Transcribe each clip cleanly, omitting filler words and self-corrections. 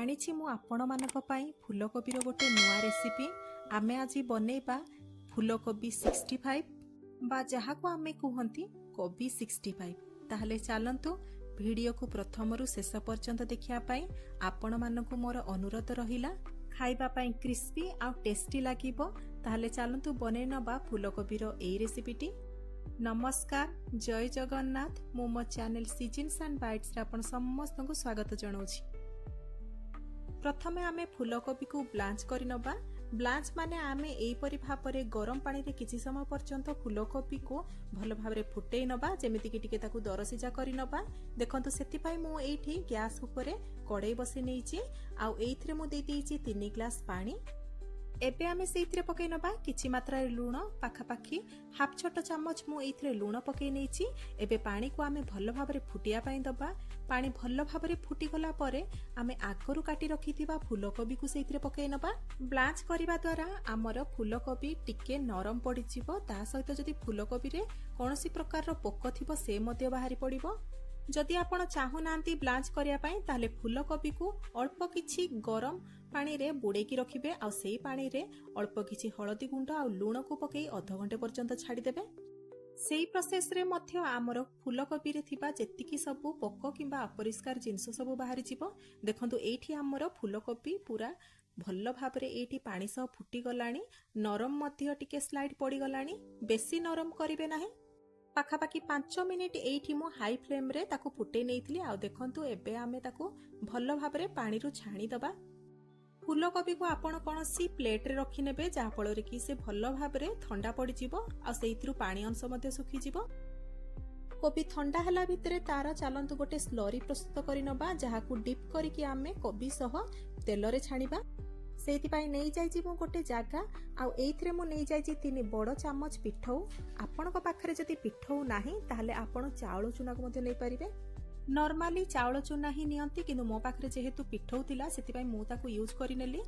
आनिछि मु आपण मानक पई फूलकोबीर गोटे नुआ रेसिपी। आमे आज बनेबा फूलकोबी 65 बा जहाको आमे कहंती कोबी 65। ताहले चलंतु वीडियो को प्रथमरु शेष पर्यंत देखिया पई आपण मानकु मोर अनुरोध रहिला। खाइबा पई क्रिस्पी आ टेस्टी लागिबो। ताहले चलंतु बने नबा फूलकोबीर एई रेसिपीटी। नमस्कार, जय जगन्नाथ। मो मो चैनल सीजन्स एंड बाइट्स रे आपण समस्त को स्वागत जणाउछि। प्रथमे आमे फूलकोबी को ब्लांच करि नबा। ब्लांच माने आमे एइपरि भाबरे गरम पानी रे किछि समय पर्यंत फूलकोबी को भल भाबरे फुटेइ नबा, जेमिति कि टिके ताकू दरसिजा करि नबा। देखंतु सेति पई मु एइठी गैस ऊपरे कड़ाई बसि नेइछि आ एइथिरे मु देइ देइछि 3 ग्लास पानी। एबे आमे सेइथिरे पकै नबा किछि मात्रा रे लूण, पाखापाखी हाफ छोट चम्मच मु एइथिरे लूण पकै नेइछि। एबे पानी को आमे भल भाबरे फुटिया पई दबा। पानी भल भाबरे फुटी गला परे आमे आगरु काटी रखिथिबा फूलकोबी को सेइथिरे पकै नबा। ब्लांच करिबा द्वारा हमर फूलकोबी टिके नरम पड़ी जिवो। ता सहित जदि फूलकोबी रे कोनोसी प्रकार रो पोक थिबो से मध्ये बाहरी पड़िबो। जदि आपण चाहू नांती ब्लांच करिया पई ताले फूलकोबी को अल्प किछि गरम पानी रे बुड़ेकी रखिबे आ सेई पानी रे अल्प किछि हळदी गुंड आ लूण को पकई आधा घंटे पर्यंत छाड़ी देबे। सेई प्रोसेस रे मध्य आमर फूलकोबी रे थिबा जेतिकी सबु पोक किंबा अपरिष्कार जिंस सबु बाहरी जिवो। देखंतु एठी आमर फूलकोबी पूरा भल्ल भाबरे एठी पानी सह फुटी गलानी। नरम मध्य टिके स्लाइड पड़ी गलानी। बेसी नरम करिवे नाही। पाखापाखी 5 मिनिट एठी मु हाई फ्लेम रे ताकू फुटे नेइथिली। आ देखंतु एबे आमे ताकू भल्ल भाबरे पानी रु छाणी दबा। फूलकोबी को आपण कोनोसी प्लेट रे रखि नेबे, जा फल रे कि से भल्ल भाबरे ठंडा पड़ी जिवो आ सेइथिरु पानी अंश मध्ये सुखी जिवो। कोबी ठंडा हला भितरे तार चलंतु गोटे स्लरी प्रस्तुत करि नबा, जहाकू डिप करिकि आमे कोबी सह तेल रे छाणीबा। सेति पई नेइ जाइछि मु गोटे जागा आ एइथिरे मु नेइ जाइछि 3 बड़ चम्मच पिठौ। आपणक पाखरे जदि पिठौ नाही ताहले आपण चाउळ चूना को मध्ये नै परिबे। नॉर्मली चाउळ चूना ही नियंती, किंतु मो पाखरे जेहेतु पिठौ थिला सेति पई मु ताकू यूज करि नेली।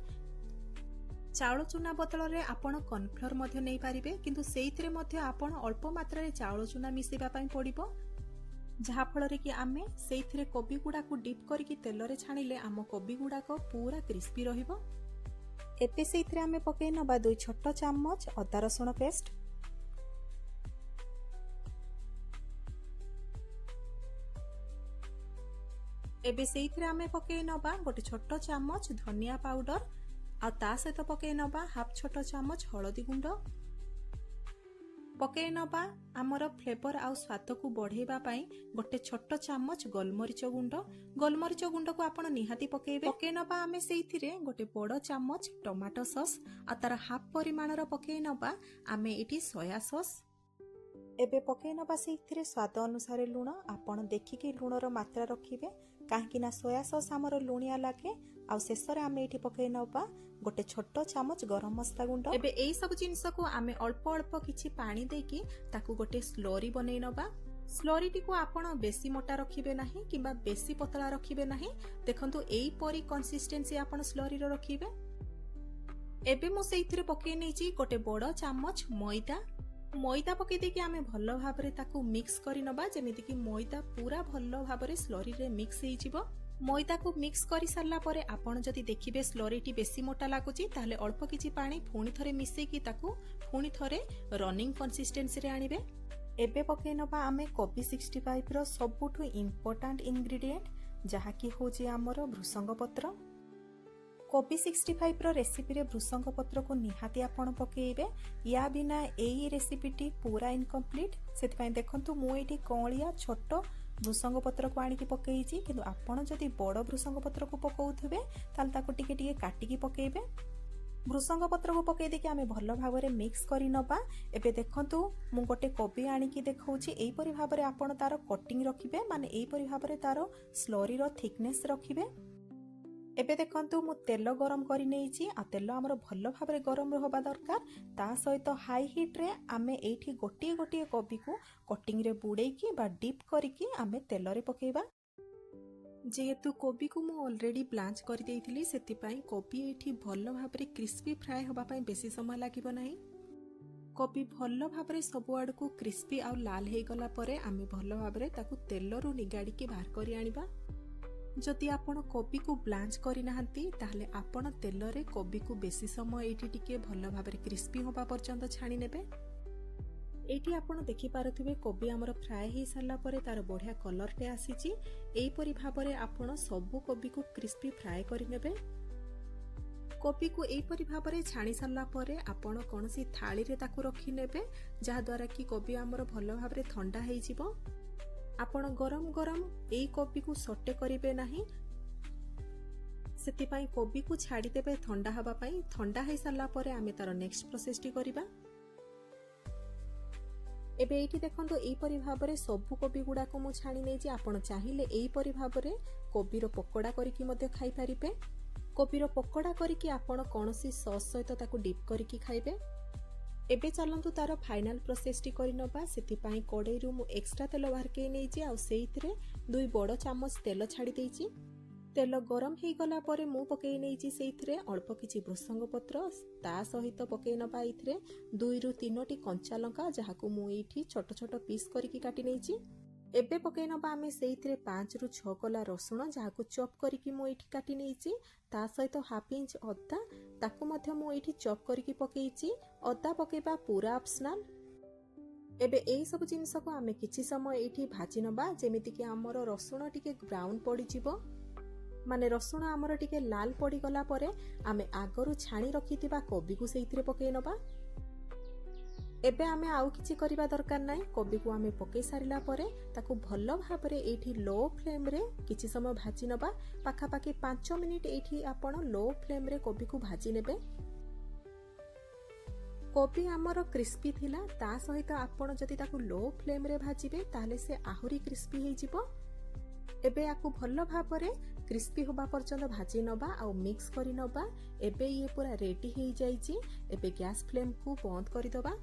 चाउळ चूना बदल रे आपण कॉर्नफ्लोर मध्ये नै परिबे, किंतु सेइथिरे मध्ये आपण अल्प मात्रा रे चाउळ चूना मिसेबा पई पड़िबो, जहा फल रे कि आमे सेइथिरे कोबी गुडा को डिप करिकि तेल रे छाणीले आम कोबी गुडा को पूरा क्रिस्पी रहिबो। एबे सेइथिरे आमे पकै नबा 2 छोट चम्मच अदा रसुण पेस्ट। एबे सेइथिरे आमे पकै नबा गोटे छोट चम्मच धनिया पाउडर आ ता सहित पकै नबा हाफ छोट चम्मच हळदी गुंड। पकै नबा आमर फ्लेवर आ स्वाद को बढ़ेबा पई गोटे छोट चम्मच गोलमरिच गुंड। गोलमरिच गुंड को आपण निहाती पकेबे। पकै नबा आमे सेइथिरे गोटे बड़ चम्मच टमाटो सॉस आ तार हाफ परिमाण रो पकै नबा आमे एठी सोया सॉस। एबे पकै नबा सेइथिरे स्वाद अनुसार लूण। आपण देखिकी लूण रो मात्रा रखिबे, काहेकि ना सोया सॉस हमर लूणिया लागे। आ शेषरे आमे एठी पकै नबा गोटे छोट चम्मच गरम मसला गुंड। एबे एई सब जिंस को आमे अल्प अल्प किछि पानी देकी ताकू गोटे स्लोरी बनै नबा। स्लोरी टी को आपण बेसी मोटा रखिबे नाही किबा बेसी पतला रखिबे नाही। देखंतु एई परी कंसिस्टेंसी आपण स्लोरी रो रखिबे। एबे मो सेइथिरे पकै नेछि गोटे बड़ चम्मच मैदा। मैदा पकै देकी आमे भल्ल भाबरे ताकू मिक्स करि नबा, जेमिति कि मैदा पूरा भल्ल भाबरे स्लोरी रे मिक्स हेइ जिवो। मैदा को मिक्स करि सारला परे आपण जदि देखिबे स्लोरी टी बेसी मोटा लागुची, ताहले अल्प किछि पानी पुणी थरे मिसेई कि ताकू पुणी थरे रनिंग कंसिस्टेंसी रे आनिबे। एबे पकै नबा आमे कोबी 65 रो सबुठु इंपोर्टेंट इंग्रेडिएंट, जहा कि होची हमर भृसंग पत्र। कोबी 65 रो रेसिपी रे भृसंग पत्र को निहाती आपण पकेइबे। या बिना एई रेसिपीटी पूरा इनकम्प्लीट। सेति पई देखंतु मु एठी कोळिया छोट भृसंग पत्र को आनिकी पकेइछि, किंतु आपण जदि बड़ भृसंग पत्र को पकौथबे ताल ताको टिके टिके काटिकी पकेइबे। भृसंग पत्र को पकै देकी आमे भल्ल भाबरे मिक्स करि नबा। एबे देखंतु मु गोटे कोबी आनिकी देखौछि। एई परि भाबरे आपण तार कटिंग रखिबे, माने एई परि भाबरे तार स्लोरी रो थिकनेस रखिबे। एबे देखंतु मु तेल गरम करि नेइछि। आ तेल हमर भल्ल भाबरे गरम रहबा दरकार। ता सहित हाई हीट रे आमे एठी गोटिए गोटिए कोबी को कटिंग रे बुड़ेकी बा डिप करिकि आमे तेल रे पकेइबा। जेहेतु कोबी को मु ऑलरेडी ब्लांच कर देइथिली, सेति पई कोबी एठी भल्ल भाबरे क्रिस्पी फ्राई होबा पई बेसी समय लागिबो नाही। कोबी भल्ल भाबरे सब आड़ को क्रिस्पी आ लाल हे गला परे आमे भल्ल भाबरे ताकू तेल रु निगाड़ी के बाहर करि आनिबा। जदि आपण कोबी को ब्लांच करनाहांती ताहले आपण तेलरे कोबी को बेसी समय एठी टिके भल भाबरे क्रिस्पी होबा पर्यंत छाणी नेबे। एठी आपण देखि पारुथिबे कोबी हमर फ्राई हे सारला परे तार बढ़िया कलरटे आसीची। एई परि भाबरे आपण सबु कोबी को क्रिस्पी फ्राई करि नेबे। कोबी को एई परि भाबरे छाणी सारला परे आपण कोनसी थाली रे ताकू रखि नेबे जहा द्वारा कि कोबी हमर भल भाबरे ठंडा हेइ जिवो। आपण गरम गरम एई कोबी को सटे करिवे नाही, सेति पई कोबी को छाडी देबे ठंडा हबा पई। ठंडा हेइ सारला परे आमे तार नेक्स्ट प्रोसेस टी करिबा। एबे एठी देखंतो एई परि भाबरे सबु कोबी गुडा को मु छाणी नै जे आपण चाहिले एई परि भाबरे कोबी रो पकोडा करिकि मध्ये खाइ परिबे। कोबी रो पकोडा करिकि आपण कोनोसी सॉस सहित ताकू डिप करिकि खाइबे। एबे चलंतु तार फाइनल प्रोसेस टी करि नबा। सेति पई कड़ाई रु मु एक्स्ट्रा तेल बाहर के नै जे आ सेइथिरे 2 बड़ चामच तेल छाडी देइची। तेल गरम हेइ गला परे मु पकेइ नेइची सेइथिरे अल्प किछि भृसंग पत्र, ता सहित पकेइ नबा एथिरे 2 रु 3टी कंचा लंका जहाकू मु एठी छोट छोट पीस करिकि काटि नेइची। एबे पकेइ नबा आमे सेइथिरे 5 रु 6 कला रसुण जहाकू चॉप करिकि मु एठी काटि नेइची। ता सहित हाफ इंच अदा ताकू मध्ये मु एठी चॉप करिकि पकेइची। अदा पकेबा पूरा ऑप्शनल। एबे एई सब जिंस को आमे किछि समय एठी भाजी नबा जेमिति कि हमर रसुण टिके ब्राउन पड़ी जिवो। माने रसुण आमर टिके लाल पड़ी गला परे आमे आगरु छाणी रखिथिबा कोबी को सेइथिरे पकेइ नबा। एबे आमे आउ किछि करिबा दरकार नै। कोबी को आमे पकेइ सारिला परे ताकू भल्लो भाबरे एठी लो फ्लेम रे किछि समय भाजी नबा। पाखा पाखी 5 मिनिट एठी आपण लो फ्लेम रे कोबी को भाजी नेबे। कोबी आमर क्रिस्पी थिला, ता सहित आपण जदि ताकू लो फ्लेम रे भाजिबे ताहले से आहुरी क्रिस्पी हेइ जिवो। एबे याकू भल्लो भाबरे क्रिस्पी होबा पर्यंत भाजी नबा आ मिक्स करि नबा। एबे ये पूरा रेडी हेइ जाइची। एबे गैस फ्लेम को बंद करि दबा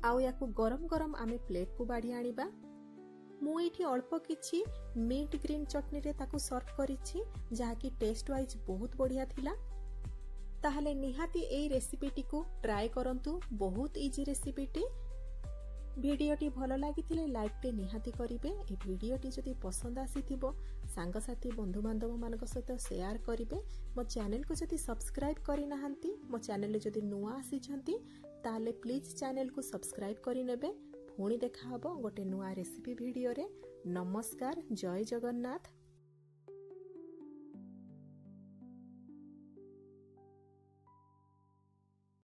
आ याकू गरम गरम आमे प्लेट को बाढी आनिबा। मु एठी अल्प किछि मिंट ग्रीन चटनी रे ताकू सर्व करिछि जहा कि टेस्ट वाइज बहुत बढ़िया थिला। ताहले निहाती एई रेसिपी टी को ट्राई करंतु। बहुत इजी रेसिपी टी। भिडियोटी भल लागिथिले लाइक टे निहाती करिवे। ए भिडियोटी जदि पसंद आसीथिबो सांगसाथी बंधु बांधव मानक सहित शेयर करिवे। मो चैनल को जदि सब्सक्राइब करि नाहंती, मो चैनल ले जदि नुआ आसीछंती ताले प्लीज चैनल को सब्सक्राइब करि नेबे। पुणी देखा हबो गोटे नुआ रेसिपी भिडियो रे। नमस्कार, जय जगन्नाथ।